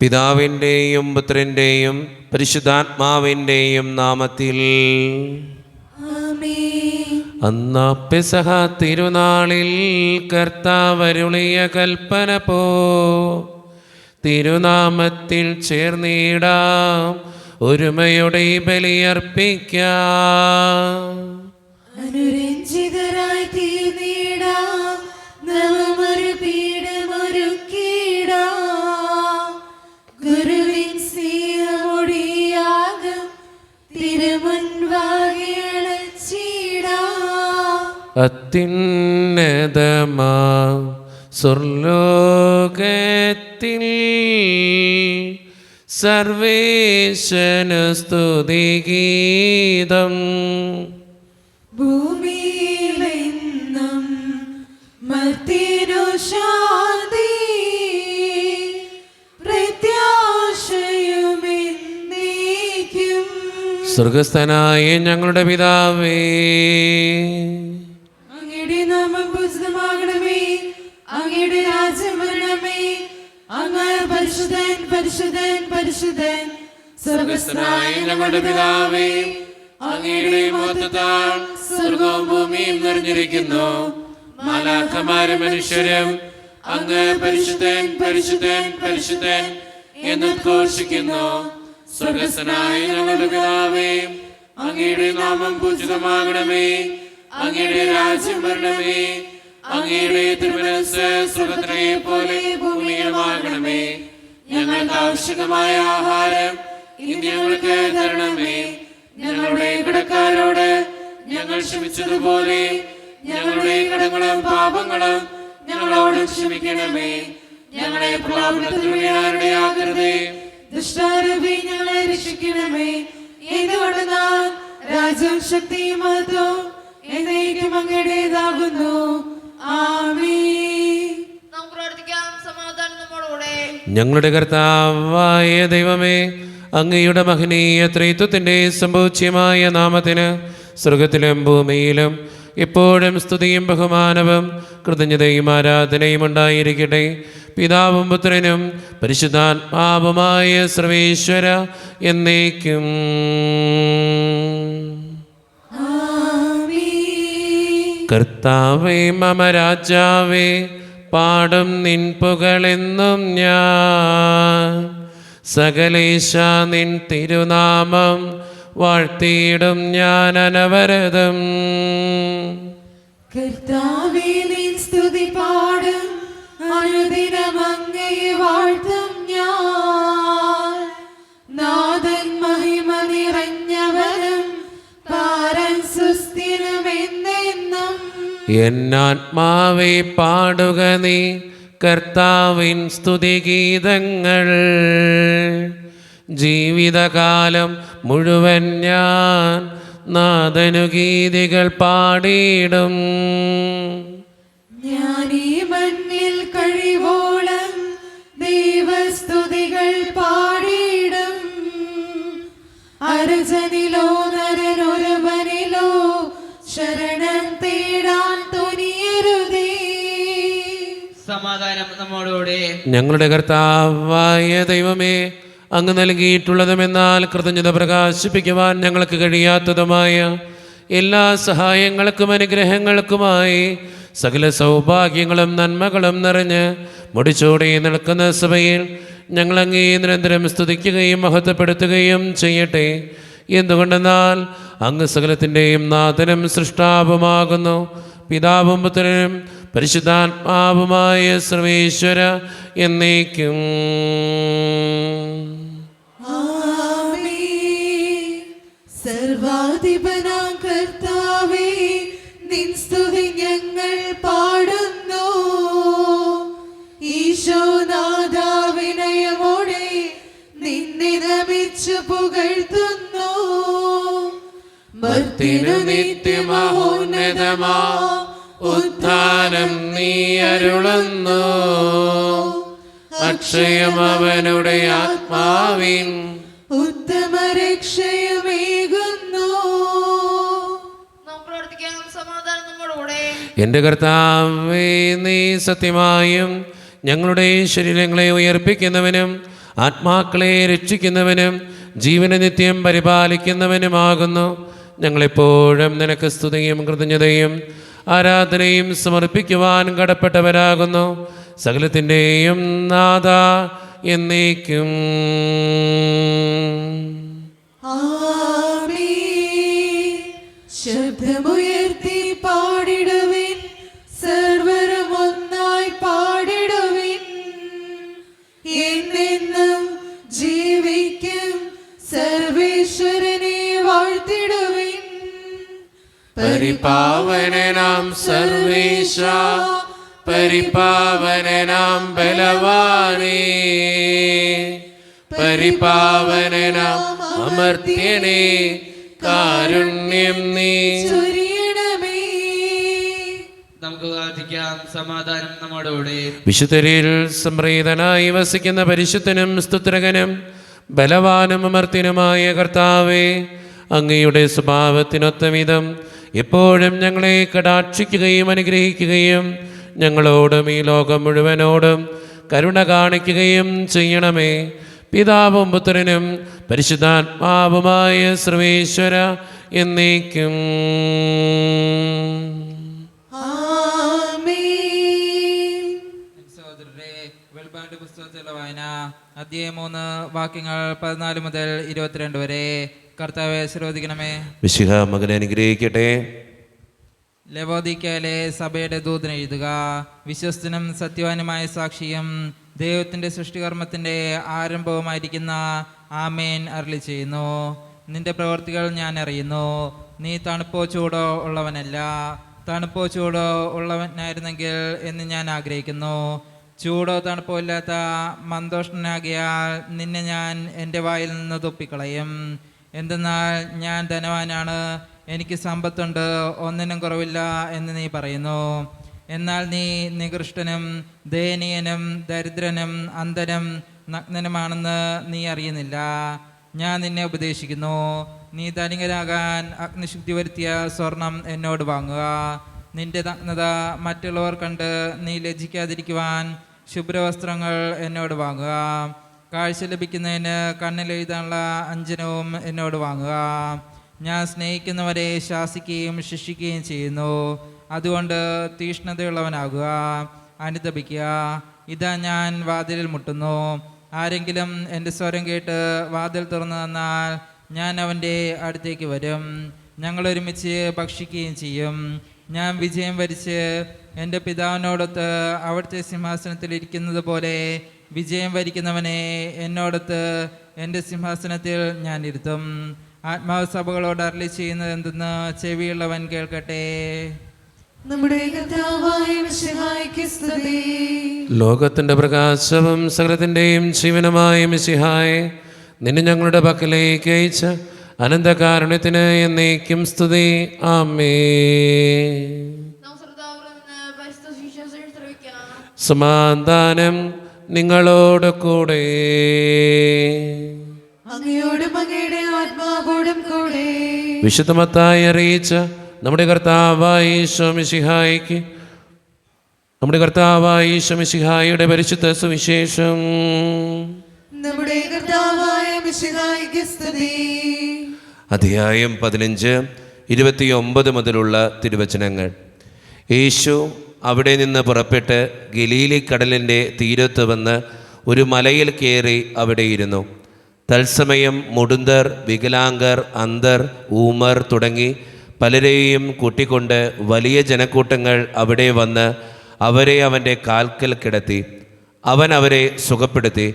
പിതാവിൻ്റെയും പുത്രൻ്റെയും പരിശുദ്ധാത്മാവിൻ്റെയും നാമത്തിൽ. അന്നാ പെസഹ തിരുനാളിൽ കർത്താവരുളിയ കൽപ്പന പോ തിരുനാമത്തിൽ ചേർന്നിടാം, ഒരുമയുടെ ബലിയർപ്പിക്കാം. അനുരഞ്ജിതരായി തീർന്നിടാം, നവമൊരു പീഠമൊരുക്കിടാം. ഗുരുവിൻ സ്നേഹമൊടിയാകും തിരുമുൻപാകെ അണച്ചിടാം. അത്യുന്നതമാ സ്വർലോകത്തിൽ സർവേശനു സ്തുതിഗീതം. ഭൂമിയിലെന്നും മർത്യനു ശാന്തി, പ്രത്യാശയുമെന്നേക്കും. സ്വർഗസ്ഥനായ ഞങ്ങളുടെ പിതാവേ, അങ്ങയുടെ നാമം പൂജിതമാകണമേ, അങ്ങയുടെ രാജ്യം വരണമേ. അങ്ങ് പരിശുദ്ധൻ പരിശുദ്ധൻ പരിശുദ്ധൻ. സ്വർഗസ്ഥനായ ഞങ്ങളുടെ പിതാവേ, അങ്ങയുടെ മഹത്വത്താൽ സ്വർഗവും ഭൂമിയും നിറഞ്ഞിരിക്കുന്നു. മാലാഖമാരും മനുഷ്യരും അങ്ങ് പരിശുദ്ധൻ പരിശുദ്ധൻ പരിശുദ്ധൻ എന്നുദ്ഘോഷിക്കുന്നു. സ്വർഗസ്ഥനായ ഞങ്ങളുടെ പിതാവേ, അങ്ങയുടെ നാമം പൂജിതമാകണമേ, അങ്ങയുടെ രാജ്യം വരണമേ. അങ്ങയുടെ തിരുമനസ്സ് സ്വർഗ്ഗത്തിലെ പോലെ ഭൂമിയിലുമാകണമേ. ഞങ്ങൾക്ക് ആവശ്യമായ ആഹാരം ഇന്ന് ഞങ്ങൾക്ക് തരണമേ. ഞങ്ങളുടെ കടക്കാരോട് ഞങ്ങൾ ക്ഷമിച്ചതുപോലെ ഞങ്ങളുടെ കടങ്ങളും പാപങ്ങളും ഞങ്ങളോട് ക്ഷമിക്കണമേ. ഞങ്ങളെ പ്രലോഭനത്തിൽ വീഴാനിടയാക്കരുതേ, ദുഷ്ടാരൂപി ഞങ്ങളെ രക്ഷിക്കണമേ. എന്തുകൊണ്ടെന്നാൽ രാജ്യവും ശക്തിയും മഹത്വവും എന്നേക്കും അങ്ങയുടേതാകുന്നു. ആമേൻ. നമുക്ക് പ്രാർത്ഥിക്കാം. സമാധാനം നമ്മോടുകൂടെ. ഞങ്ങളുടെ കർത്താവായ ദൈവമേ, അങ്ങയുടെ മഹനീയ ത്രിത്വത്തിൻ്റെ സമ്പൂജ്യമായ നാമത്തിന് സ്വർഗത്തിലും ഭൂമിയിലും എപ്പോഴും സ്തുതിയും ബഹുമാനവും കൃതജ്ഞതയും ആരാധനയും ഉണ്ടായിരിക്കട്ടെ. പിതാവും പുത്രനും പരിശുദ്ധാത്മാവുമായ സർവേശ്വര എന്നേക്കും. കർത്താവേ മമ രാജാവേ, പാടും നിൻ പുകളെന്നും ഞാൻ. സകലേശ നിൻ തിരുനാമം വാഴ്ത്തിയിടും ഞാൻ അനവരതം. കർത്താവേ നിൻ സ്തുതി പാടും, അനുദിനം അങ്ങയെ വാഴ്ത്തും ഞാൻ. നാഥൻ മഹിമ നിറഞ്ഞവനും പാരൻ സുസ്ഥിരമെന്നെന്നും. എന്നാത്മാവേ പാടുക നീ കർത്താവിൻ സ്തുതിഗീതങ്ങൾ. ജീവിതകാലം മുഴുവൻ ഞാൻ നാഥനു ഗീതികൾ പാടിയിടും. ഞാൻ ഈ മണ്ണിൽ കഴിവോളം ദൈവസ്തുതികൾ പാടിയിടും. അർജനിലോ നരനൊരുവനിലോ ശരണം തേടാൻ തുനിയരുതേ. സമാധാനം നമ്മോടുകൂടെ. ഞങ്ങളുടെ കർത്താവായ ദൈവമേ, അങ്ങ് നൽകിയിട്ടുള്ളതുമെന്നാൽ കൃതജ്ഞത പ്രകാശിപ്പിക്കുവാൻ ഞങ്ങൾക്ക് കഴിയാത്തതുമായ എല്ലാ സഹായങ്ങൾക്കും അനുഗ്രഹങ്ങൾക്കുമായി സകല സൗഭാഗ്യങ്ങളും നന്മകളും നിറഞ്ഞ് മുടിച്ചോടെ നിൽക്കുന്ന സഭയിൽ ഞങ്ങളങ്ങേ നിരന്തരം സ്തുതിക്കുകയും മഹത്വപ്പെടുത്തുകയും ചെയ്യട്ടെ. എന്തുകൊണ്ടെന്നാൽ അങ്ങ് സകലത്തിൻ്റെയും നാഥനും സൃഷ്ടാവുമാകുന്നു. പിതാവും പുത്രനും പരിശുദ്ധാത്മാവുമായ സർവേശ്വര എന്നേക്കും. സർവാധിപനാം കർത്താവേ, നിൻ സ്തുതി ഞങ്ങൾ പാടുന്നു. ഈശോനാഥ വിനയമോടെ നിന്നെ നമിച്ചു പുകഴ്ത്തുന്നു. മർത്യനു നിത്യമഹോന്നതമാ ഉത്ഥാനം നീ അരുളുന്നു. അക്ഷയം അവനുടെ ആത്മാവിൻ ഉത്തമ രക്ഷയുമേകുന്നു. നമുക്ക് പ്രാർത്ഥിക്കാം. സമാധാനം നമ്മോടുകൂടെ. എൻ്റെ കർത്താവേ, നീ സത്യമായും ഞങ്ങളുടെ ശരീരങ്ങളെ ഉയർപ്പിക്കുന്നവനും ആത്മാക്കളെ രക്ഷിക്കുന്നവനും ജീവനെ നിത്യം പരിപാലിക്കുന്നവനുമാകുന്നു. ഞങ്ങളെപ്പോഴും നിനക്ക് സ്തുതിയും കൃതജ്ഞതയും ആരാധനയും സമർപ്പിക്കുവാൻ കടപ്പെട്ടവരാകുന്നു. സകലത്തിൻ്റെയും നാഥ എന്നേക്കും. ആമേൻ. ശബ്ദമുയർത്തി പാടിടുവിൻ, സർവരും ഒന്നായി പാടിടുവിൻ. എന്നെന്നും ജീവിക്കും സർവേശ്വരനെ വാഴ്ത്തിടുവിൻ. പരിപാവനനാം സർവേശ, പരിപാവനനാം ബലവാനേ, പരിപാവനനാം അമർത്യനേ, കാരുണ്യം നീ ചൊരിയണമേ. നമുക്ക് പ്രാർത്ഥിക്കാം. സമാധാനം നമ്മോടുകൂടെ. വിശുദ്ധരിൽ സംപ്രീതനായി വസിക്കുന്ന പരിശുദ്ധനും സ്തുത്രകനും ബലവാനും അമർത്യനുമായ കർത്താവേ, അങ്ങയുടെ സ്വഭാവത്തിനൊത്ത വിധം എപ്പോഴും ഞങ്ങളെ കടാക്ഷിക്കുകയും അനുഗ്രഹിക്കുകയും ഞങ്ങളോടും ഈ ലോകം മുഴുവനോടും കരുണ കാണിക്കുകയും ചെയ്യണമേ. പിതാവും പുത്രനും പരിശുദ്ധാത്മാവുമായ സർവേശ്വര എന്നേക്കും. ആമേൻ. സഹോദരരെ, വെളിപ്പാട് പുസ്തകത്തിലുള്ള വായന അധ്യായം 3 വാക്യങ്ങൾ 14 മുതൽ 22 വരെ. കർത്താവെ ആശീർവദിക്കണമേ. മിശിഹ മകനെ അനുഗ്രഹിക്കട്ടെ. ലവോദിക്കയിലെ സഭയുടെ ദൂതൻ എഴുതുക. വിശ്വസ്തനും സത്യവാനുമായ സാക്ഷിയും ദൈവത്തിൻ്റെ സൃഷ്ടികർമ്മത്തിൻ്റെ ആരംഭവുമായിരിക്കുന്ന ആമേൻ അരുളി ചെയ്യുന്നു. നിന്റെ പ്രവൃത്തികൾ ഞാൻ അറിയുന്നു. നീ തണുപ്പോ ചൂടോ ഉള്ളവനല്ല. തണുപ്പോ ചൂടോ ഉള്ളവനായിരുന്നെങ്കിൽ എന്ന് ഞാൻ ആഗ്രഹിക്കുന്നു. ചൂടോ തണുപ്പോ ഇല്ലാത്ത മന്ദോഷ്ണനാകിയാൽ നിന്നെ ഞാൻ എൻ്റെ വായിൽ നിന്ന് തുപ്പിക്കളയും. എന്തെന്നാൽ ഞാൻ ധനവാനാണ്, എനിക്ക് സമ്പത്തുണ്ട്, ഒന്നിനും കുറവില്ല എന്ന് നീ പറയുന്നു. എന്നാൽ നീ നികൃഷ്ടനും ദയനീയനും ദരിദ്രനും അന്ധനും നഗ്നനുമാണെന്ന് നീ അറിയുന്നില്ല. ഞാൻ നിന്നെ ഉപദേശിക്കുന്നു. നീ ധനികനാകാൻ അഗ്നിശുദ്ധി വരുത്തിയ സ്വർണം എന്നോട് വാങ്ങുക. നിന്റെ നഗ്നത മറ്റുള്ളവർ കണ്ട് നീ ലജ്ജിക്കാതിരിക്കുവാൻ ശുഭ്രവസ്ത്രങ്ങൾ എന്നോട് വാങ്ങുക. കാഴ്ച ലഭിക്കുന്നതിന് കണ്ണിലെഴുതാനുള്ള അഞ്ജനവും എന്നോട് വാങ്ങുക. ഞാൻ സ്നേഹിക്കുന്നവരെ ശാസിക്കുകയും ശിക്ഷിക്കുകയും ചെയ്യുന്നു. അതുകൊണ്ട് തീഷ്ണതയുള്ളവനാകുക, അനുതപിക്കുക. ഇതാ ഞാൻ വാതിലിൽ മുട്ടുന്നു. ആരെങ്കിലും എൻ്റെ സ്വരം കേട്ട് വാതിൽ തുറന്നു തന്നാൽ ഞാൻ അവൻ്റെ അടുത്തേക്ക് വരും. ഞങ്ങൾ ഒരുമിച്ച് ഭക്ഷിക്കുകയും ചെയ്യും. ഞാൻ വിജയം വരിച്ച് എൻ്റെ പിതാവിനോടൊത്ത് അവിടുത്തെ സിംഹാസനത്തിൽ ഇരിക്കുന്നത് പോലെ വിജയം വരിക്കുന്നവനെ എന്നോടൊത്ത് എൻ്റെ സിംഹാസനത്തിൽ ഞാൻ ഇരുത്തും. ആത്മാവ് സഭകളോട് അരുളി ചെയ്യുന്നത് എന്തെന്ന് ചെവിയുള്ളവൻ കേൾക്കട്ടെ. നമ്മുടെ കർത്താവായ മിശിഹായ്ക്ക് സ്തുതി. ലോകത്തിൻ്റെ പ്രകാശവും സകലത്തിൻ്റെയും ജീവനുമായ മിശിഹായെ, നിന്നെ ഞങ്ങളുടെ പക്കലേക്ക് അയച്ച അനന്തകാരുണ്യത്തിന് എന്നേക്കും സ്തുതി. ആമേൻ. നമുക്ക് ശ്രദ്ധാപൂർവ്വം നിന്ന് പരിശുദ്ധ സുവിശേഷം ശ്രവിക്കാം. സമാധാനം നിങ്ങളോട് കൂടെ. അങ്ങയോടും അങ്ങയുടെ ആത്മാവോടും കൂടെ. വിശുദ്ധ മത്തായി അറിയിച്ച നമ്മുടെ കർത്താവായ ഈശോ മിശിഹായുടെ പരിശുദ്ധ സുവിശേഷം. നമ്മുടെ കർത്താവായ മിശിഹായ്ക്ക് സ്തുതി. അധ്യായം 15, 29 മുതലുള്ള തിരുവചനങ്ങൾ. യേശു അവിടെ നിന്ന് പുറപ്പെട്ട് ഗലീലി കടലിൻ്റെ തീരത്ത് വന്ന് ഒരു മലയിൽ കയറി അവിടെ ഇരുന്നു. തത്സമയം മുടുന്തർ, വികലാംഗർ, അന്ധർ, ഊമർ തുടങ്ങി പലരെയും കൂട്ടിക്കൊണ്ട് വലിയ ജനക്കൂട്ടങ്ങൾ അവിടെ വന്ന് അവരെ അവൻ്റെ കാൽക്കൽ കിടത്തി. അവൻ അവരെ സുഖപ്പെടുത്തി.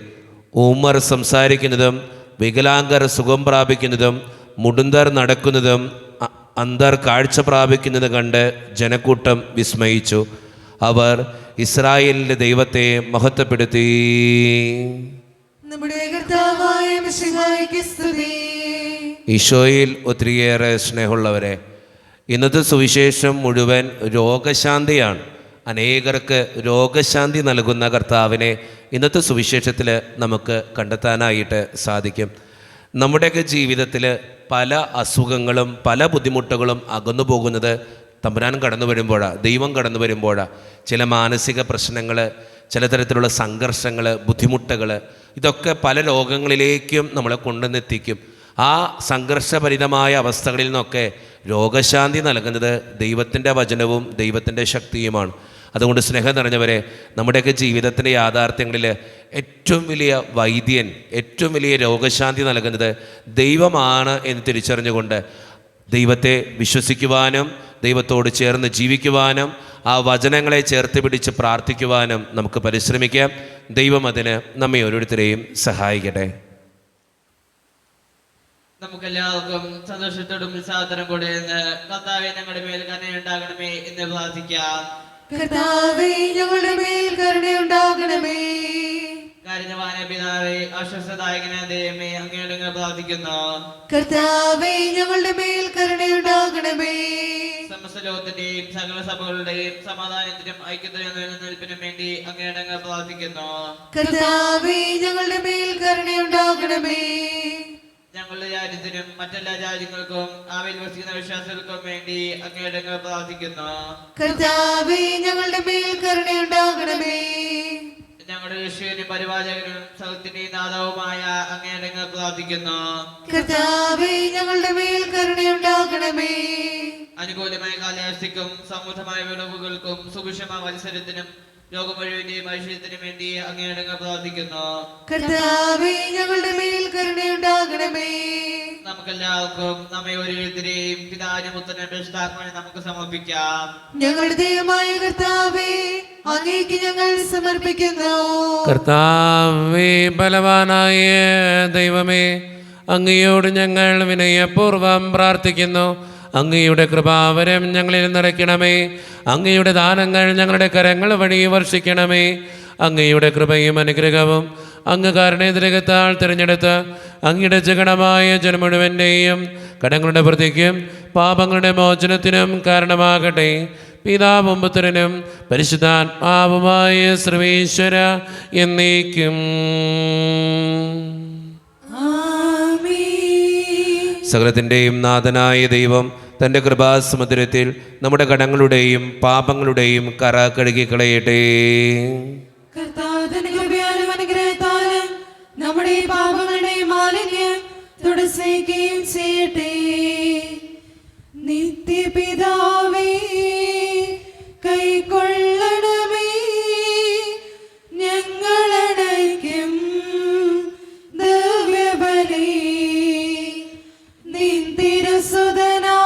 ഊമർ സംസാരിക്കുന്നതും വികലാംഗർ സുഖം പ്രാപിക്കുന്നതും മുടുന്തർ നടക്കുന്നതും അന്ധർ കാഴ്ച പ്രാപിക്കുന്നത് കണ്ട് ജനക്കൂട്ടം വിസ്മയിച്ചു. അവർ ഇസ്രായേലിൻ്റെ ദൈവത്തെ മഹത്വപ്പെടുത്തി. നമ്മുടെ കർത്താവായ മിശിഹായ്ക്ക് സ്തുതി. ഈശോയിൽ ഒത്തിരിയേറെ സ്നേഹമുള്ളവരെ, ഇന്നത്തെ സുവിശേഷം മുഴുവൻ രോഗശാന്തിയാണ്. അനേകർക്ക് രോഗശാന്തി നൽകുന്ന കർത്താവിനെ ഇന്നത്തെ സുവിശേഷത്തിൽ നമുക്ക് കണ്ടെത്താനായിട്ട് സാധിക്കും. നമ്മുടെയൊക്കെ ജീവിതത്തിൽ പല അസുഖങ്ങളും പല ബുദ്ധിമുട്ടുകളും അകന്നു പോകുന്നത് തമ്പുരാൻ കടന്നു വരുമ്പോഴാണ്, ദൈവം കടന്നു വരുമ്പോഴാണ്. ചില മാനസിക പ്രശ്നങ്ങൾ, ചില തരത്തിലുള്ള സംഘർഷങ്ങൾ, ബുദ്ധിമുട്ടുകൾ, ഇതൊക്കെ പല രോഗങ്ങളിലേക്കും നമ്മളെ കൊണ്ടുവന്നെത്തിക്കും. ആ സംഘർഷഭരിതമായ അവസ്ഥകളിൽ നിന്നൊക്കെ രോഗശാന്തി നൽകുന്നത് ദൈവത്തിൻ്റെ വചനവും ദൈവത്തിൻ്റെ ശക്തിയുമാണ്. അതുകൊണ്ട് സ്നേഹം നിറഞ്ഞവരെ, നമ്മുടെയൊക്കെ ജീവിതത്തിൻ്റെ യാഥാർത്ഥ്യങ്ങളിൽ ഏറ്റവും വലിയ വൈദ്യൻ, ഏറ്റവും വലിയ രോഗശാന്തി നൽകുന്നത് ദൈവമാണ് എന്ന് തിരിച്ചറിഞ്ഞുകൊണ്ട് ദൈവത്തെ വിശ്വസിക്കുവാനും ദൈവത്തോട് ചേർന്ന് ജീവിക്കുവാനും ആ വചനങ്ങളെ ചേർത്ത് പിടിച്ച് പ്രാർത്ഥിക്കുവാനും നമുക്ക് പരിശ്രമിക്കാം. ദൈവം അതിന് നമ്മെ ഓരോരുത്തരെയും സഹായിക്കട്ടെ. നമുക്കെല്ലാവർക്കും സന്തോഷത്തോടും ഉത്സാഹത്തോടും കൂടെ കർത്താവേ ഞങ്ങളുടെ മേൽ കരുണയുണ്ടാകണമേ എന്ന് പ്രാർത്ഥിക്കാം. കർത്താവേ ഞങ്ങളുടെ മേൽ കരുണയുണ്ടാകണമേ. കാരുണ്യവാനായ പിതാവേ, ആശ്വാസദായകനായ ദൈവമേ, അങ്ങയോട് ഞങ്ങൾ പ്രാർത്ഥിക്കുന്നു. കർത്താവേ ഞങ്ങളുടെ മേൽ കരുണയുണ്ടാകണമേ. സമസ്ത ലോകത്തിന്റെയും സകല സഭകളുടെയും സമാധാനത്തിനും ഐക്യത്തിനും നിലനിൽപ്പിനും വേണ്ടി അങ്ങയോട് ഞങ്ങൾ പ്രാർത്ഥിക്കുന്നു. കർത്താവേ ഞങ്ങളുടെ മേൽ കരുണയുണ്ടാകണമേ. ഞങ്ങളുടെ രാജ്യത്തിനും മറ്റെല്ലാ രാജ്യങ്ങൾക്കും അവയിൽ വസിക്കുന്ന വിശ്വാസികൾക്കും വേണ്ടി അങ്ങയോട് ഞങ്ങൾ പ്രാർത്ഥിക്കുന്നു. കർത്താവേ ഞങ്ങളുടെ മേൽ കരുണയുണ്ടാകണമേ. ഞങ്ങളുടെ രക്ഷകനും പരിപാലകനും സകലത്തിന്റെയും നാഥവുമായ അങ്ങയോട് ഞങ്ങൾ പ്രാർത്ഥിക്കുന്നു. കർത്താവേ ഞങ്ങളുടെ മേൽ കരുണയുണ്ടാകണമേ. അനുകൂലമായ കാലാവസ്ഥയ്ക്കും സമൃദ്ധമായ വിളവുകൾക്കും സുഭിക്ഷമായ മത്സരത്തിനും ലോകം മുഴുവന്റെയും ഐശ്വര്യത്തിനും വേണ്ടി അങ്ങയോട് ഞങ്ങൾ പ്രാർത്ഥിക്കുന്നു. കർത്താവേ ഞങ്ങളുടെ മേൽ കരുണയുണ്ടാകണമേ. നമുക്കെല്ലാവർക്കും നമ്മെ ഓരോരുത്തരെയും പിതാവിനും പുത്രനും പരിശുദ്ധാത്മാവിനും നമുക്ക് സമർപ്പിക്കാം. ഞങ്ങളുടെ ദൈവമായ കർത്താവേ, അങ്ങേക്ക് ഞങ്ങൾ സമർപ്പിക്കുന്നു. കർത്താവേ, ബലവാനായ ദൈവമേ, അങ്ങയോട് ഞങ്ങൾ വിനയപൂർവ്വം പ്രാർത്ഥിക്കുന്നു. അങ്ങയുടെ കൃപാവരം ഞങ്ങളിൽ നിറയ്ക്കണമേ. അങ്ങയുടെ ദാനങ്ങൾ ഞങ്ങളുടെ കരങ്ങൾ വഴി വർഷിക്കണമേ. അങ്ങയുടെ കൃപയും അനുഗ്രഹവും അങ്ങ് കാരുണ്യതിരകത്താൽ തിരഞ്ഞെടുത്ത് അങ്ങയുടെ ജഗണമായ ജനം മുഴുവൻ്റെയും കടങ്ങളുടെ പ്രതിക്കും പാപങ്ങളുടെ മോചനത്തിനും കാരണമാകട്ടെ. പിതാവും പുത്രനും പരിശുദ്ധാത്മാവുമായ സർവേശ്വര എന്നേക്കും. സകലത്തിൻ്റെയും നാഥനായ ദൈവം തൻ്റെ കൃപാസമുദ്രത്തിൽ നമ്മുടെ കടങ്ങളുടെയും പാപങ്ങളുടെയും കറ കഴുകിക്കളയട്ടെ. കർത്താവ് തന്റെ കൃപയാലും അനുഗ്രഹത്താലും നമ്മുടെ പാപങ്ങളുടെ മാലിന്യം തുടച്ചേക്കുകയും ചെയ്യട്ടെ. നിത്യപിതാവേ, കൈക്കൊള്ളണമേ ഞങ്ങളടയ്ക്കും ദിവ്യബലി. നിൻ തിരുസുതനാ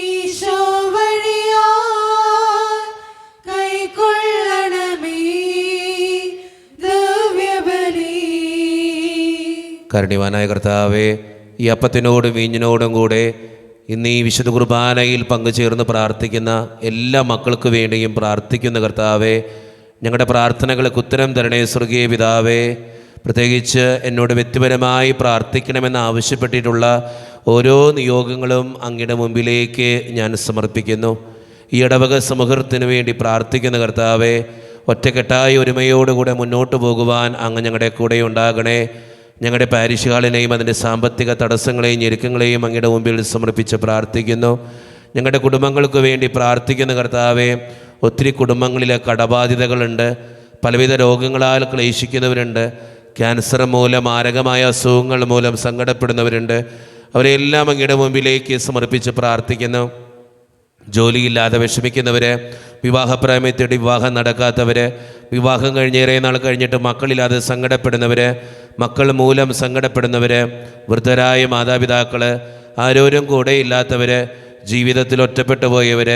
ഈശോ വഴിയാ കൈക്കൊള്ളണമേ ദിവ്യബലി. കാരുണ്യവാനായ കർത്താവേ, ഈ അപ്പത്തിനോടും വീഞ്ഞിനോടും കൂടെ ഇന്ന് ഈ വിശുദ്ധ കുർബാനയിൽ പങ്കുചേർന്ന് പ്രാർത്ഥിക്കുന്ന എല്ലാ മക്കൾക്ക് വേണ്ടിയും പ്രാർത്ഥിക്കുന്ന കർത്താവേ, ഞങ്ങളുടെ പ്രാർത്ഥനകൾക്ക് ഉത്തരം തരണേ സ്വർഗീയ പിതാവേ. പ്രത്യേകിച്ച് എന്നോട് വ്യക്തിപരമായി പ്രാർത്ഥിക്കണമെന്ന് ആവശ്യപ്പെട്ടിട്ടുള്ള ഓരോ നിയോഗങ്ങളും അങ്ങയുടെ മുമ്പിലേക്ക് ഞാൻ സമർപ്പിക്കുന്നു. ഈ ഇടവക സമൂഹത്തിന് വേണ്ടി പ്രാർത്ഥിക്കുന്ന കർത്താവേ, ഒറ്റക്കെട്ടായ ഒരുമയോടുകൂടെ മുന്നോട്ട് പോകുവാൻ അങ്ങ് ഞങ്ങളുടെ കൂടെ ഉണ്ടാകണേ. ഞങ്ങളുടെ പാരിഷ് ഹാളിനെയും അതിൻ്റെ സാമ്പത്തിക തടസ്സങ്ങളെയും ഞെരുക്കങ്ങളെയും അങ്ങയുടെ മുമ്പിൽ സമർപ്പിച്ച് പ്രാർത്ഥിക്കുന്നു. ഞങ്ങളുടെ കുടുംബങ്ങൾക്ക് വേണ്ടി പ്രാർത്ഥിക്കുന്ന കർത്താവേ, ഒത്തിരി കുടുംബങ്ങളിലെ കടബാധ്യതകളുണ്ട്, പലവിധ രോഗങ്ങളാൽ ക്ലേശിക്കുന്നവരുണ്ട്, ക്യാൻസർ മൂലം മാരകമായ അസുഖങ്ങൾ മൂലം സങ്കടപ്പെടുന്നവരുണ്ട്. അവരെല്ലാം അങ്ങയുടെ മുമ്പിലേക്ക് സമർപ്പിച്ച് പ്രാർത്ഥിക്കുന്നു. ജോലിയില്ലാതെ വിഷമിക്കുന്നവർ, വിവാഹപ്രായമെ തേടി വിവാഹം നടക്കാത്തവർ, വിവാഹം കഴിഞ്ഞേറെ നാൾ കഴിഞ്ഞിട്ട് മക്കളില്ലാതെ സങ്കടപ്പെടുന്നവർ, മക്കൾ മൂലം സങ്കടപ്പെടുന്നവർ, വൃദ്ധരായ മാതാപിതാക്കൾ, ആരോരും കൂടെ ഇല്ലാത്തവർ, ജീവിതത്തിൽ ഒറ്റപ്പെട്ടു പോയവർ,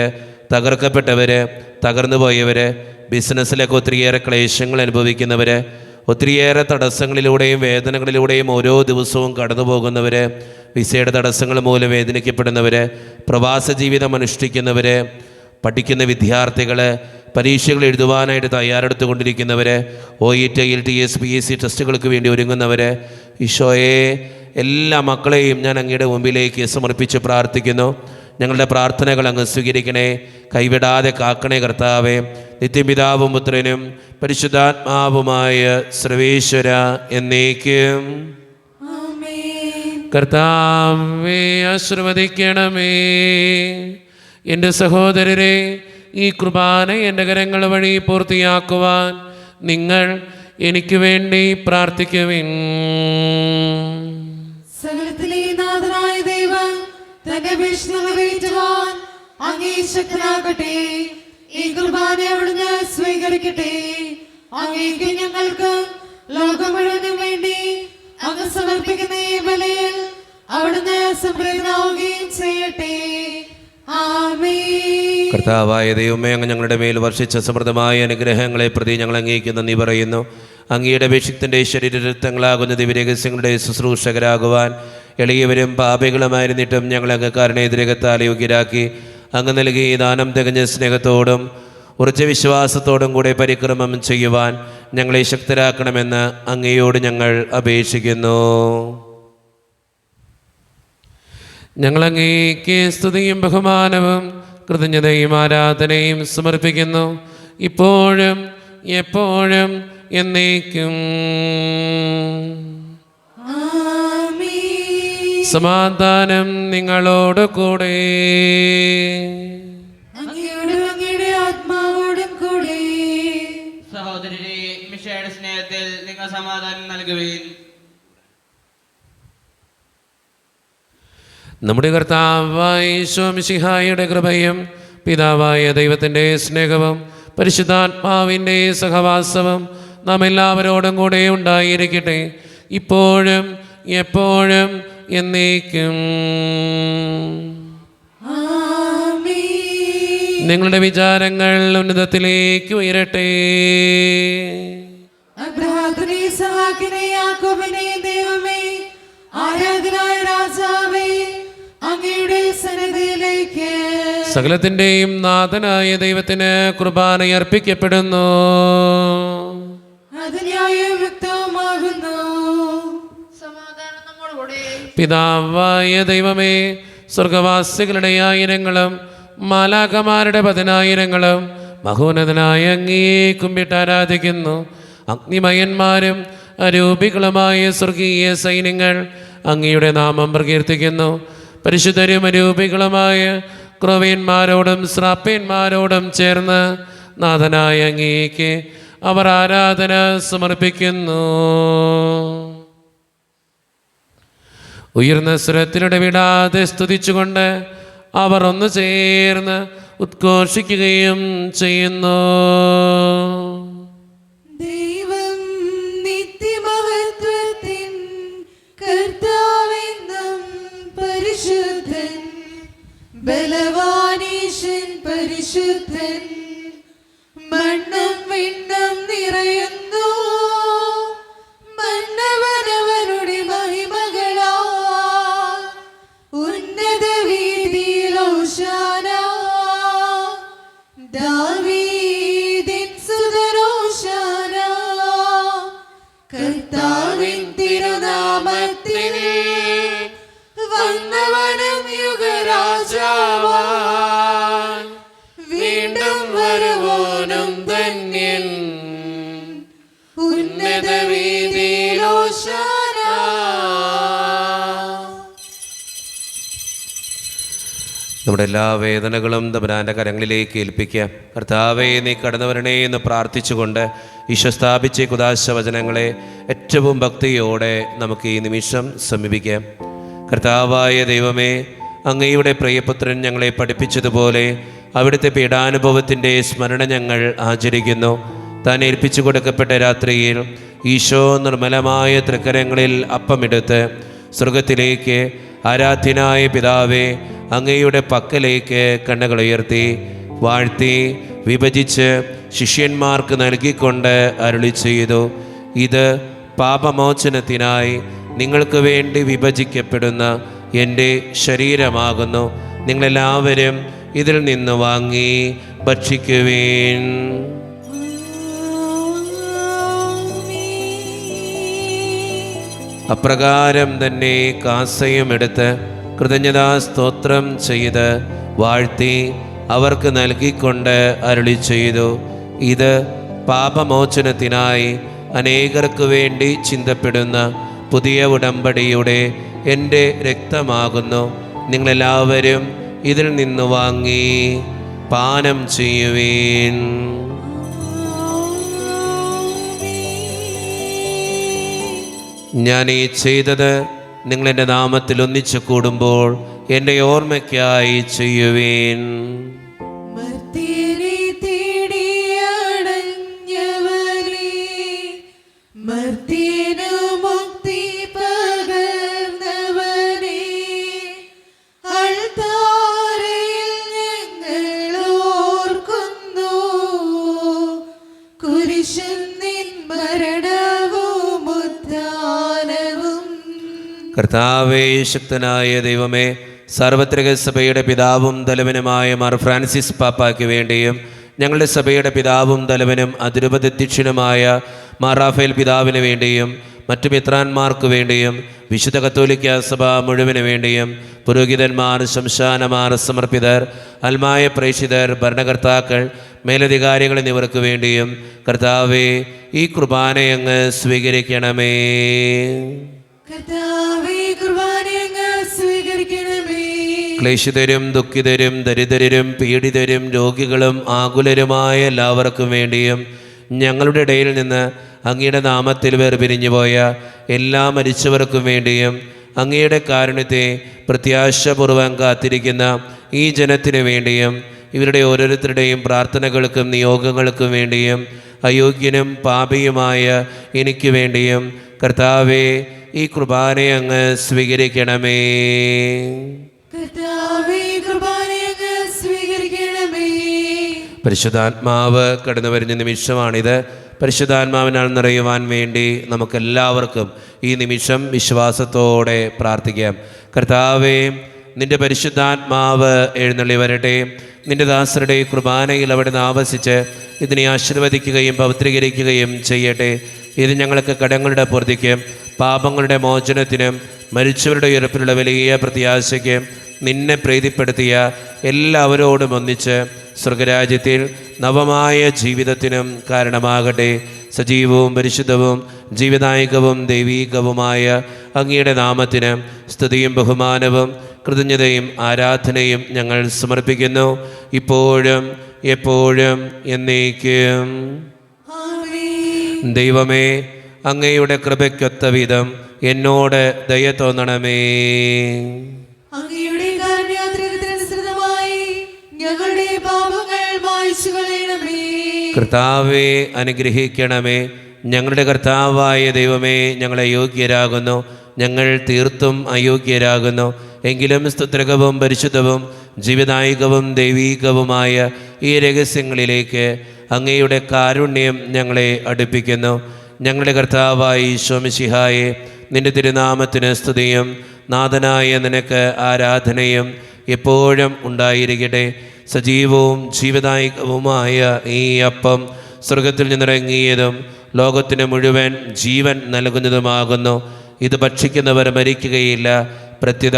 തകർക്കപ്പെട്ടവർ, തകർന്നു പോയവർ, ബിസിനസ്സിലൊക്കെ ഒത്തിരിയേറെ ക്ലേശങ്ങൾ അനുഭവിക്കുന്നവർ, ഒത്തിരിയേറെ തടസ്സങ്ങളിലൂടെയും വേദനകളിലൂടെയും ഓരോ ദിവസവും കടന്നു പോകുന്നവർ, വിസയുടെ തടസ്സങ്ങൾ മൂലം വേദനിക്കപ്പെടുന്നവർ, പ്രവാസ ജീവിതം അനുഷ്ഠിക്കുന്നവർ, പഠിക്കുന്ന വിദ്യാർത്ഥികൾ, പരീക്ഷകൾ എഴുതുവാനായിട്ട് തയ്യാറെടുത്തുകൊണ്ടിരിക്കുന്നവർ, OET, IELTS, PSC ടെസ്റ്റുകൾക്ക് വേണ്ടി ഒരുങ്ങുന്നവർ, ഈശോയെ എല്ലാ മക്കളെയും ഞാൻ അങ്ങയുടെ മുമ്പിലേക്ക് സമർപ്പിച്ച് പ്രാർത്ഥിക്കുന്നു. ഞങ്ങളുടെ പ്രാർത്ഥനകൾ അങ്ങ് സ്വീകരിക്കണേ, കൈവിടാതെ കാക്കണേ കർത്താവേ. നിത്യപിതാവും പുത്രനും പരിശുദ്ധാത്മാവുമായ സർവേശ്വര എന്നേക്കും. കർത്താവേ, ആശീർവദിക്കണമേ. എൻ്റെ സഹോദരരെ, ഈ കുർബാന എൻ്റെ കരങ്ങൾ വഴി പൂർത്തിയാക്കുവാൻ നിങ്ങൾ എനിക്ക് വേണ്ടി പ്രാർത്ഥിക്കുവിൻ. സകലത്തിലെ നാഥനായ ദൈവം തന്റെ അപേക്ഷ നിറവേറ്റുവാൻ അങ്ങേ ശക്തനാകട്ടെ. ഈ കുർബാന അവിടുന്ന് സ്വീകരിക്കട്ടെ. അങ്ങേക്ക് ഞങ്ങൾക്ക് ലോകം മുഴുവനും വേണ്ടി അങ്ങ് സമർപ്പിക്കുന്ന ഈ ബലിയിൽ അവിടുന്ന് സംപ്രീതനാവുകയും ചെയ്യട്ടെ. ആമേൻ. കർത്താവായ ദൈവമേ, അങ്ങ് ഞങ്ങളുടെ മേൽ വർഷിച്ച സമൃദ്ധമായ അനുഗ്രഹങ്ങളെ പ്രതി ഞങ്ങൾ അങ്ങേക്ക് നന്ദി പറയുന്നു. അങ്ങയുടെ അഭിഷിക്തൻ്റെ ശരീരരക്തങ്ങളാകുന്ന ദിവ്യരഹസ്യങ്ങളുടെ ശുശ്രൂഷകരാകുവാൻ എളിയവരും പാപികളുമായിരുന്നിട്ടും ഞങ്ങൾ അങ്ങ് കാരുണ്യതിരകത്താൽ യോഗ്യരാക്കി. അങ്ങ് നൽകി ദാനം തികഞ്ഞ സ്നേഹത്തോടും ഉറച്ച വിശ്വാസത്തോടും കൂടെ പരിക്രമം ചെയ്യുവാൻ ഞങ്ങളെ ശക്തരാക്കണമെന്ന് അങ്ങയോട് ഞങ്ങൾ അപേക്ഷിക്കുന്നു. ഞങ്ങൾ അങ്ങേക്ക് സ്തുതിയും ബഹുമാനവും കൃതജ്ഞതയും ആരാധനയും സമർപ്പിക്കുന്നു, ഇപ്പോഴും എപ്പോഴും എന്നേക്കും. ആമേൻ. സമാധാനം നിങ്ങളോട് കൂടെ. അങ്ങയോടും അങ്ങയുടെ ആത്മാവോടും കൂടെ. സഹോദരരെ, മിശിഹായുടെ സ്നേഹത്തിൽ നിങ്ങൾ സമാധാനം നൽകുവിൻ. നമ്മുടെ കർത്താവായ ഈശോ മിശിഹായുടെ കൃപയും പിതാവായ ദൈവത്തിൻ്റെ സ്നേഹവും പരിശുദ്ധാത്മാവിൻ്റെ സഹവാസവും നാം എല്ലാവരോടും കൂടെ ഉണ്ടായിരിക്കട്ടെ, ഇപ്പോഴും എപ്പോഴും എന്നേക്കും. ആമേൻ. നിങ്ങളുടെ വിചാരങ്ങൾ ഉന്നതത്തിലേക്ക് ഉയരട്ടെ. അബ്രഹാമിനെ, ഇസ്ഹാക്കിനെ, യാക്കോബിനെ ദൈവമേ, ആരാധനായ രാജാവേ, അങ്ങയുടെ സന്നിധിയിലേക്ക് സകലത്തിൻ്റെയും നാഥനായ ദൈവത്തിന് കുർബാന അർപ്പിക്കപ്പെടുന്നു. അത് ന്യായവും യുക്തവുമാകുന്നു. സമാധാനം നമ്മോടുകൂടെ. പിതാവായ ദൈവമേ, സ്വർഗവാസികളുടെ ആയിരങ്ങളും മാലാഖമാരുടെ 10,000ങ്ങളും മഹോന്നതനായ അങ്ങയെ കുമ്പിട്ട് ആരാധിക്കുന്നു. അഗ്നിമയന്മാരും അരൂപികളുമായ സ്വർഗീയ സൈന്യങ്ങൾ അങ്ങയുടെ നാമം പ്രകീർത്തിക്കുന്നു. പരിശുദ്ധരും അരൂപികളുമായ ക്രോവേന്മാരോടും ശ്രാപ്പേന്മാരോടും ചേർന്ന് നാഥനായ അങ്ങേക്ക് അവർ ആരാധന സമർപ്പിക്കുന്നു. ഉയർന്ന സ്വരത്തിലൂടെ വിടാതെ സ്തുതിച്ചുകൊണ്ട് അവർ ഒന്ന് ചേർന്ന് ഉദ്ഘോഷിക്കുകയും ചെയ്യുന്നു. ദൈവം നിത്യമഹത്വത്തിൻ കർത്താവെന്നും പരിശുദ്ധൻ, ബലവാനീശൻ പരിശുദ്ധൻ, മണ്ണും വിണ്ണും നിറയുന്നു മന്നവനവരുടെ മഹിമകളാ. ഉന്നത വീതിയിൽ ഹോശാന, ദാവീദിൻ സുതൻ ഹോശാന. കർത്താവിൻ തിരുനാമത്തിൽ വന്നവനും യുഗരാജാവാൻ, വീണ്ടും വരുവോനും ധന്യൻ. ഉന്നത വീതിയിൽ ഹോശാന. നമ്മുടെ എല്ലാ വേദനകളും തമ്പുരാൻ്റെ കരങ്ങളിലേക്ക് ഏൽപ്പിക്കാം. കർത്താവേ, നീ കടന്നു വരണേ എന്ന് പ്രാർത്ഥിച്ചുകൊണ്ട് ഈശോ സ്ഥാപിച്ച കുദാശ വചനങ്ങളെ ഏറ്റവും ഭക്തിയോടെ നമുക്ക് ഈ നിമിഷം സമീപിക്കാം. കർത്താവായ ദൈവമേ, അങ്ങയുടെ പ്രിയപുത്രൻ ഞങ്ങളെ പഠിപ്പിച്ചതുപോലെ അവിടുത്തെ പീഡാനുഭവത്തിൻ്റെ സ്മരണ ഞങ്ങൾ ആചരിക്കുന്നു. താൻ ഏൽപ്പിച്ചു കൊടുക്കപ്പെട്ട രാത്രിയിൽ ഈശോ നിർമ്മലമായ തൃക്കരങ്ങളിൽ അപ്പമെടുത്ത് സ്വർഗത്തിലേക്ക് ആരാധ്യനായ പിതാവേ അങ്ങയുടെ പക്കലേക്ക് കണ്ണുകളുയർത്തി വാഴ്ത്തി വിഭജിച്ച് ശിഷ്യന്മാർക്ക് നൽകിക്കൊണ്ട് അരുളി ചെയ്തു, ഇത് പാപമോചനത്തിനായി നിങ്ങൾക്ക് വേണ്ടി വിഭജിക്കപ്പെടുന്ന എൻ്റെ ശരീരമാകുന്നു. നിങ്ങളെല്ലാവരും ഇതിൽ നിന്ന് വാങ്ങി ഭക്ഷിക്കുവേൻ. അപ്രകാരം തന്നെ കാസയും എടുത്ത് കൃതജ്ഞതാ സ്തോത്രം ചെയ്ത് വാഴ്ത്തി അവർക്ക് നൽകിക്കൊണ്ട് അരുളി ചെയ്തു, ഇത് പാപമോചനത്തിനായി അനേകർക്ക് വേണ്ടി ചിന്തപ്പെടുന്ന പുതിയ ഉടമ്പടിയുടെ എൻ്റെ രക്തമാകുന്നു. നിങ്ങളെല്ലാവരും ഇതിൽ നിന്ന് വാങ്ങി പാനം ചെയ്യുവീൻ. ഞാൻ ഈ ചെയ്തത് നിങ്ങളെൻ്റെ നാമത്തിൽ ഒന്നിച്ചു കൂടുമ്പോൾ എൻ്റെ ഓർമ്മയ്ക്കായി ചെയ്യുവേൻ. മർത്യരെ തേടിയണഞ്ഞവനേ, മർത്യനു മുക്തി പകർന്നവനേ, അൾത്താരയിൽ ഞങ്ങൾ ഓർക്കുന്നു കുരിശിൻ നിൻ മരണവും ഉത്ഥാനവും. കർത്താവേ, ശക്തനായ ദൈവമേ, സാർവത്രിക സഭയുടെ പിതാവും തലവനുമായ മാർ ഫ്രാൻസിസ് പാപ്പായ്ക്ക് വേണ്ടിയും ഞങ്ങളുടെ സഭയുടെ പിതാവും തലവനും അതിരൂപതധ്യക്ഷനുമായ മാർ റാഫേൽ പിതാവിന് വേണ്ടിയും മറ്റു മിത്രാന്മാർക്ക് വേണ്ടിയും വിശുദ്ധ കത്തോലിക്ക സഭ മുഴുവന് വേണ്ടിയും പുരോഹിതന്മാർ, ശംശാനമാർ, സമർപ്പിതർ, അൽമായ പ്രേക്ഷിതർ, ഭരണകർത്താക്കൾ, മേലധികാരികൾ എന്നിവർക്ക് വേണ്ടിയും കർത്താവേ, ഈ കുർബാനയങ്ങ് സ്വീകരിക്കണമേ. കർത്താവേ, കുർബാനയങ്ങ് സ്വീകരിക്കണമേ. ക്ലേശിതരും ദുഃഖിതരും ദരിദ്രരും പീഡിതരും രോഗികളും ആകുലരുമായ എല്ലാവർക്കും വേണ്ടിയും ഞങ്ങളുടെ ഇടയിൽ നിന്ന് അങ്ങയുടെ നാമത്തിൽ വേർപിരിഞ്ഞുപോയ എല്ലാ മരിച്ചവർക്കും വേണ്ടിയും അങ്ങയുടെ കാരുണ്യത്തെ പ്രത്യാശപൂർവ്വം കാത്തിരിക്കുന്ന ഈ ജനത്തിനു വേണ്ടിയും ഇവരുടെ ഓരോരുത്തരുടെയും പ്രാർത്ഥനകൾക്കും നിയോഗങ്ങൾക്കും വേണ്ടിയും അയോഗ്യനും പാപിയുമായ എനിക്ക് വേണ്ടിയും കർത്താവേ, ഈ കുർബാനയെ അങ്ങ് സ്വീകരിക്കണമേ. കർത്താവേ, കുർബാനയങ്ങ് സ്വീകരിക്കണമേ. പരിശുദ്ധാത്മാവ് കടന്നു വരുന്ന നിമിഷമാണിത്. പരിശുദ്ധാത്മാവിനാൽ നിറയുവാൻ വേണ്ടി നമുക്കെല്ലാവർക്കും ഈ നിമിഷം വിശ്വാസത്തോടെ പ്രാർത്ഥിക്കാം. കർത്താവേ, നിന്റെ പരിശുദ്ധാത്മാവ് എഴുന്നള്ളി വരട്ടെ. നിന്റെ ദാസരുടെ കുർബാനയിൽ അവിടുന്ന് ആവസിച്ച് ഇതിനെ ആശീർവദിക്കുകയും പവിത്രീകരിക്കുകയും ചെയ്യട്ടെ. ഇത് ഞങ്ങൾക്ക് കടങ്ങളുടെ പൂർത്തിക്കും പാപങ്ങളുടെ മോചനത്തിനും മരിച്ചവരുടെ ഉയർപ്പിലുള്ള വലിയ പ്രത്യാശയ്ക്ക് നിന്നെ പ്രീതിപ്പെടുത്തിയ എല്ലാവരോടും ഒന്നിച്ച് സ്വർഗരാജ്യത്തിൽ നവമായ ജീവിതത്തിനും കാരണമാകട്ടെ. സജീവവും പരിശുദ്ധവും ജീവദായകവും ദൈവീകവുമായ അങ്ങയുടെ നാമത്തിന് സ്തുതിയും ബഹുമാനവും കൃതജ്ഞതയും ആരാധനയും ഞങ്ങൾ സമർപ്പിക്കുന്നു, ഇപ്പോഴും എപ്പോഴും എന്നേക്കും. ആമേൻ. ദൈവമേ, അങ്ങയുടെ കൃപയ്ക്കൊത്ത വിധം എന്നോട് ദയ തോന്നണമേ. അങ്ങയുടെ കാരുണ്യാതിരകത്തിനനുസൃതമായി ഞങ്ങളുടെ പാപങ്ങൾ മായ്ച്ചു കളയണമേ. കർത്താവെ, അനുഗ്രഹിക്കണമേ. ഞങ്ങളുടെ കർത്താവായ ദൈവമേ, ഞങ്ങളെ യോഗ്യരാകുന്നു. ഞങ്ങൾ തീർത്തും അയോഗ്യരാകുന്നു. എങ്കിലും സ്തുത്രകവും പരിശുദ്ധവും ജീവദായകവും ദൈവീകവുമായ ഈ രഹസ്യങ്ങളിലേക്ക് അങ്ങയുടെ കാരുണ്യം ഞങ്ങളെ അടുപ്പിക്കുന്നു. ഞങ്ങളുടെ കർത്താവായ ഈശോ മിശിഹായെ, നിന്റെ തിരുനാമത്തിന് സ്തുതിയും നാഥനായ നിനക്ക് ആരാധനയും എപ്പോഴും ഉണ്ടായിരിക്കട്ടെ. സജീവവും ജീവദായകവുമായ ഈ അപ്പം സ്വർഗത്തിൽ നിന്നിറങ്ങിയതും ലോകത്തിന് മുഴുവൻ ജീവൻ നൽകുന്നതുമാകുന്നു. ഇത് ഭക്ഷിക്കുന്നവർ മരിക്കുകയില്ല, പ്രത്യുത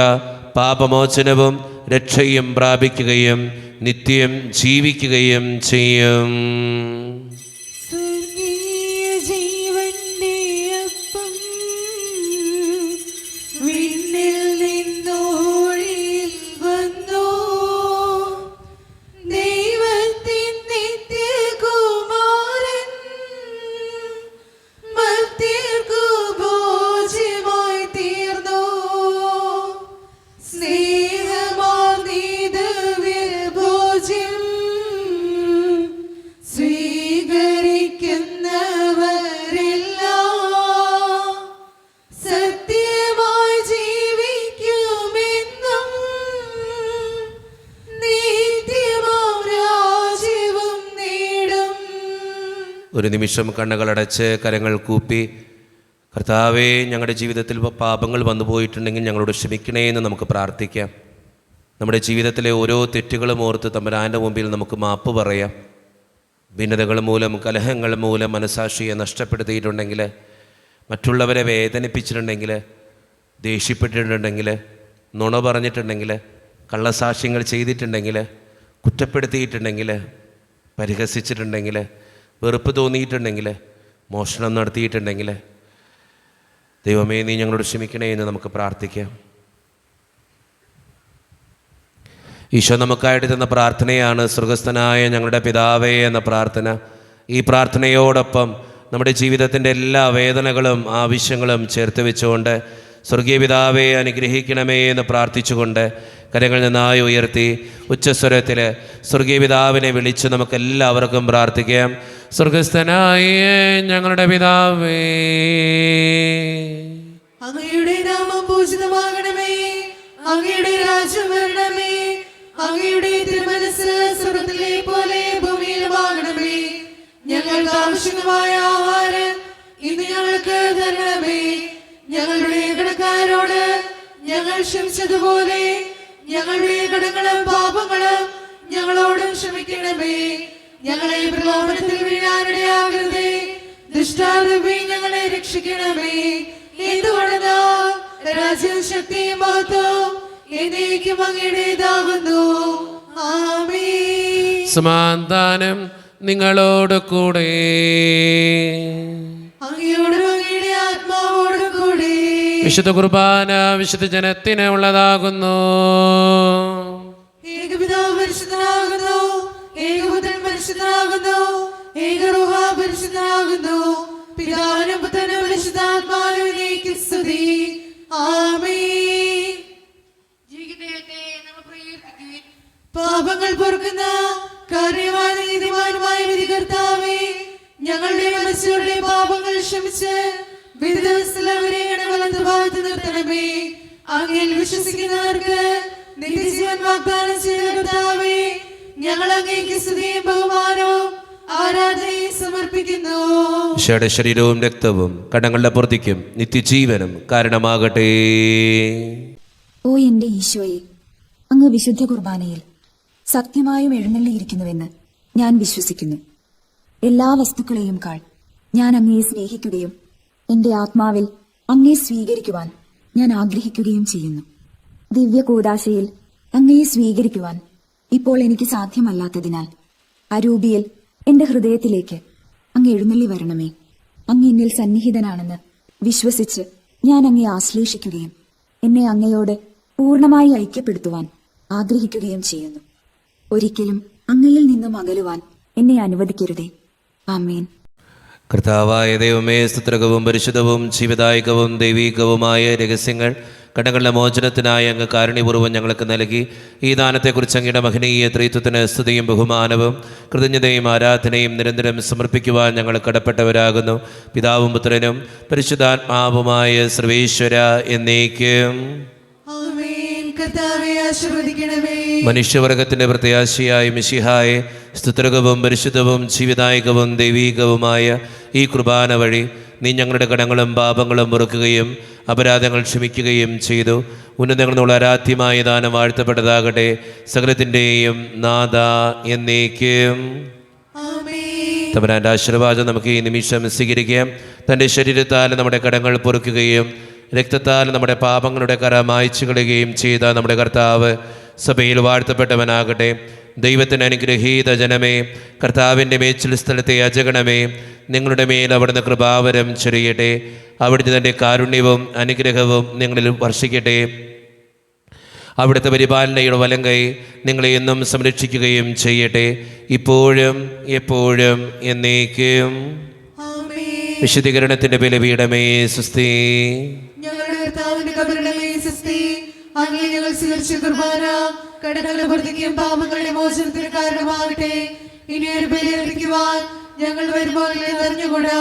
പാപമോചനവും രക്ഷയും പ്രാപിക്കുകയും നിത്യം ജീവിക്കുകയും ചെയ്യും. സ്വർഗീയ ജീവന്റെ അപ്പം വിണ്ണിൽ നിന്നോഴിൽ വന്നു, ദൈവത്തിൻ നിത്യകുമാരൻ മർത്യർക്കു ഭോജ്യമായി തീർന്നു. സ്നേഹമാർന്നീ ദിവ്യഭോജ്യം സ്വീകരിക്കുന്നവരെല്ലാം സത്യമായി ജീവിക്കുമെന്നും നിത്യമാം രാജ്യവും നേടും. ഒരു നിമിഷം കണ്ണുകളടച്ച് കരങ്ങൾ കൂപ്പി, കർത്താവേ, ഞങ്ങളുടെ ജീവിതത്തിൽ പാപങ്ങൾ വന്നു പോയിട്ടുണ്ടെങ്കിൽ ഞങ്ങളോട് ക്ഷമിക്കണേ എന്ന് നമുക്ക് പ്രാർത്ഥിക്കാം. നമ്മുടെ ജീവിതത്തിലെ ഓരോ തെറ്റുകളും ഓർത്ത് തമ്പുരാൻ്റെ മുമ്പിൽ നമുക്ക് മാപ്പ് പറയാം. ഭിന്നതകൾ മൂലം, കലഹങ്ങൾ മൂലം മനസാക്ഷിയെ നഷ്ടപ്പെടുത്തിയിട്ടുണ്ടെങ്കിൽ, മറ്റുള്ളവരെ വേദനിപ്പിച്ചിട്ടുണ്ടെങ്കിൽ, ദേഷ്യപ്പെട്ടിട്ടുണ്ടെങ്കിൽ, നുണ പറഞ്ഞിട്ടുണ്ടെങ്കിൽ, കള്ളസാക്ഷ്യങ്ങൾ ചെയ്തിട്ടുണ്ടെങ്കിൽ, കുറ്റപ്പെടുത്തിയിട്ടുണ്ടെങ്കിൽ, പരിഹസിച്ചിട്ടുണ്ടെങ്കിൽ, വെറുപ്പ് തോന്നിയിട്ടുണ്ടെങ്കിൽ, മോഷണം നടത്തിയിട്ടുണ്ടെങ്കിൽ, ദൈവമേ, നീ ഞങ്ങളോട് ക്ഷമിക്കണേ എന്ന് നമുക്ക് പ്രാർത്ഥിക്കാം. ഈശോ നമുക്കായിട്ട് തന്ന പ്രാർത്ഥനയാണ് സ്വർഗസ്ഥനായ ഞങ്ങളുടെ പിതാവേ എന്ന പ്രാർത്ഥന. ഈ പ്രാർത്ഥനയോടൊപ്പം നമ്മുടെ ജീവിതത്തിൻ്റെ എല്ലാ വേദനകളും ആവശ്യങ്ങളും ചേർത്ത് വെച്ചുകൊണ്ട് സ്വർഗീയ പിതാവെ അനുഗ്രഹിക്കണമേ എന്ന് പ്രാർത്ഥിച്ചുകൊണ്ട് കരങ്ങൾ നന്നായി ഉയർത്തി ഉച്ചസ്വരത്തിൽ സ്വർഗീയ പിതാവിനെ വിളിച്ച് നമുക്കെല്ലാവർക്കും പ്രാർത്ഥിക്കാം. സ്വർഗസ്ഥനായ ഞങ്ങളുടെ പിതാവേ, അങ്ങയുടെ നാമം പൂജിതമാകണമേ, അങ്ങയുടെ രാജ്യം വരണമേ, അങ്ങയുടെ തിരുമനസ് സ്വർഗ്ഗത്തിലെ പോലെ ഭൂമിയിലുമാകണമേ. ഞങ്ങൾക്ക് ആവശ്യമായ ആഹാരം ഇന്ന് ഞങ്ങൾക്ക് തരണമേ. ഞങ്ങളുടെ കടക്കാരോട് ഞങ്ങൾ ക്ഷമിച്ചതുപോലെ ഞങ്ങളുടെ കടങ്ങളും പാപങ്ങളും ഞങ്ങളോടും ക്ഷമിക്കണമേ. ഞങ്ങളെ പ്രലോഭനത്തിൽ വീഴാനിടയാകരുതേ, ദുഷ്ടാരൂപി ഞങ്ങളെ രക്ഷിക്കണമേ. എന്തുകൊണ്ടെന്നാൽ രാജ്യവും ശക്തിയും മഹത്വവും എന്നേക്കും അങ്ങയുടേതാകുന്നു. ആമേൻ. സമാധാനം നിങ്ങളോട് കൂടെ. അങ്ങയോടും അങ്ങയുടെ ആത്മാവോടും കൂടി. വിശുദ്ധ കുർബാന വിശുദ്ധ ജനത്തിന് ഉള്ളതാകുന്നു. ഏകപിതാവ് പരിശുദ്ധനാകുന്നു, ഏകപുത്രൻ പരിശുദ്ധനാകുന്നു, ഏകരൂഹ പരിശുദ്ധനാകുന്നു. പിതാവിനും പുത്രനും പരിശുദ്ധാത്മാവിനും സ്തുതി. ആമേൻ. ജീവിതത്തെ നിങ്ങൾ പ്രകീർത്തിക്കുവിൻ. പാപങ്ങൾ പൊറുക്കുന്ന കാര്യമായ നീതിമാനുമായ വിധികർത്താവേ, ഞങ്ങളുടെ മനസ്സുകളുടെ പാപങ്ങൾ ക്ഷമിച്ച് വിധവസ്ഥലവരെ ഭാഗത്ത് നിർത്തണമേ. അങ്ങയിൽ വിശ്വസിക്കുന്നവർക്ക് നിത്യജീവൻ വാഗ്ദാനം ചെയ്ത കർത്താവേ, ഞങ്ങൾ അങ്ങേക്ക് സ്തുതിയും ബഹുമാനവും ആരാധനയും സമർപ്പിക്കുന്നു. ഈശോയുടെ ശരീരവും രക്തവും കടങ്ങളുടെ പൂർത്തിക്കും നിത്യജീവനും കാരണമാകട്ടെ. ഓ എന്റെ ഈശോയെ, അങ്ങ് വിശുദ്ധ കുർബാനയിൽ സത്യമായും എഴുന്നള്ളിയിരിക്കുന്നുവെന്ന് ഞാൻ വിശ്വസിക്കുന്നു. എല്ലാ വസ്തുക്കളെയും കാൾ ഞാൻ അങ്ങയെ സ്നേഹിക്കുകയും എന്റെ ആത്മാവിൽ അങ്ങയെ സ്വീകരിക്കുവാൻ ഞാൻ ആഗ്രഹിക്കുകയും ചെയ്യുന്നു. ദിവ്യ കൂദാശയിൽ അങ്ങയെ സ്വീകരിക്കുവാൻ ഇപ്പോൾ എനിക്ക് സാധ്യമല്ലാത്തതിനാൽ അരൂപിയിൽ എന്റെ ഹൃദയത്തിലേക്ക് അങ്ങ് എഴുന്നള്ളി വരണമേ. അങ്ങ് എന്നിൽ സന്നിഹിതനാണെന്ന് വിശ്വസിച്ച് ഞാൻ അങ്ങയെ ആശ്ലേഷിക്കുകയും എന്നെ അങ്ങയോട് പൂർണ്ണമായി ഐക്യപ്പെടുത്തുവാൻ ആഗ്രഹിക്കുകയും ചെയ്യുന്നു. ഒരിക്കലും അങ്ങയിൽ നിന്നും അകലുവാൻ എന്നെ അനുവദിക്കരുതേ. ആമേൻ. കർത്താവായ ദൈവമേ, സ്തുത്രകവും പരിശുദ്ധവും ജീവദായകവും ദൈവീകവുമായ രഹസ്യങ്ങൾ കടങ്ങളുടെ മോചനത്തിനായി അങ്ങ് കാരുണ്യപൂർവ്വം ഞങ്ങൾക്ക് നൽകി. ഈ ദാനത്തെക്കുറിച്ച് അങ്ങയുടെ മഹനീയ ത്രിത്വത്തിന് സ്തുതിയും ബഹുമാനവും കൃതജ്ഞതയും ആരാധനയും നിരന്തരം സമർപ്പിക്കുവാൻ ഞങ്ങൾ കടപ്പെട്ടവരാകുന്നു. പിതാവും പുത്രനും പരിശുദ്ധാത്മാവുമായ സർവേശ്വര എന്നേക്കും. ആമേൻ. കർത്താവേ ആശീർവദിക്കണമേ. മനുഷ്യവർഗത്തിന്റെ പ്രത്യാശയായ മിശിഹായെ, സ്തുത്രകവും പരിശുദ്ധവും ജീവദായകവും ദൈവീകവുമായ ഈ കുർബാന വഴി നീ ഞങ്ങളുടെ കടങ്ങളും പാപങ്ങളും പൊറുക്കുകയും അപരാധങ്ങൾ ക്ഷമിക്കുകയും ചെയ്തു. ഉന്നതങ്ങളുള്ള ആരാധ്യമായ ദാനം വാഴ്ത്തപ്പെട്ടതാകട്ടെ. സകലത്തിൻ്റെയും നാഥ എന്നേക്കും. ആമേൻ. തമ്പുരാന്റെ ആശീർവാദം നമുക്ക് ഈ നിമിഷം സ്വീകരിക്കാം. തൻ്റെ ശരീരത്താൽ നമ്മുടെ കടങ്ങൾ പൊറുക്കുകയും രക്തത്താൽ നമ്മുടെ പാപങ്ങളുടെ കര മായ്ച്ചു കളയുകയും ചെയ്ത നമ്മുടെ കർത്താവ് സഭയിൽ വാഴ്ത്തപ്പെട്ടവനാകട്ടെ. ദൈവത്തിന് അനുഗ്രഹീത ജനമേ, കർത്താവിൻ്റെ മേച്ചിൽ സ്ഥലത്തെ അജഗണമേ, നിങ്ങളുടെ മേൽ അവിടുന്ന് കൃപാവരം ചൊരിയട്ടെ. അവിടുന്ന് തൻ്റെ കാരുണ്യവും അനുഗ്രഹവും നിങ്ങളിൽ വർഷിക്കട്ടെ. അവിടുത്തെ പരിപാലനയുടെ വലങ്കൈ നിങ്ങളെ എന്നും സംരക്ഷിക്കുകയും ചെയ്യട്ടെ, ഇപ്പോഴും എപ്പോഴും എന്നേക്കും. ആമേൻ. വിശുദ്ധീകരണത്തിൻ്റെ ബലിപീഠമേ സ്വസ്തി. ഞങ്ങളുടെ കർത്താവിന്റെ കബറിടമേ സ്വസ്തി. അങ്ങേ ഞങ്ങൾ സ്വീകരിച്ച കുർബാന കടങ്ങളുടെ പൂർത്തിക്കും പാപങ്ങളുടെ മോചനത്തിന് കാരണമാകട്ടെ. ഇനി ഒരു ബലി അർപ്പിക്കുവാൻ ഞങ്ങൾ വരുമ്പോൾ അറിഞ്ഞുകൂടാ.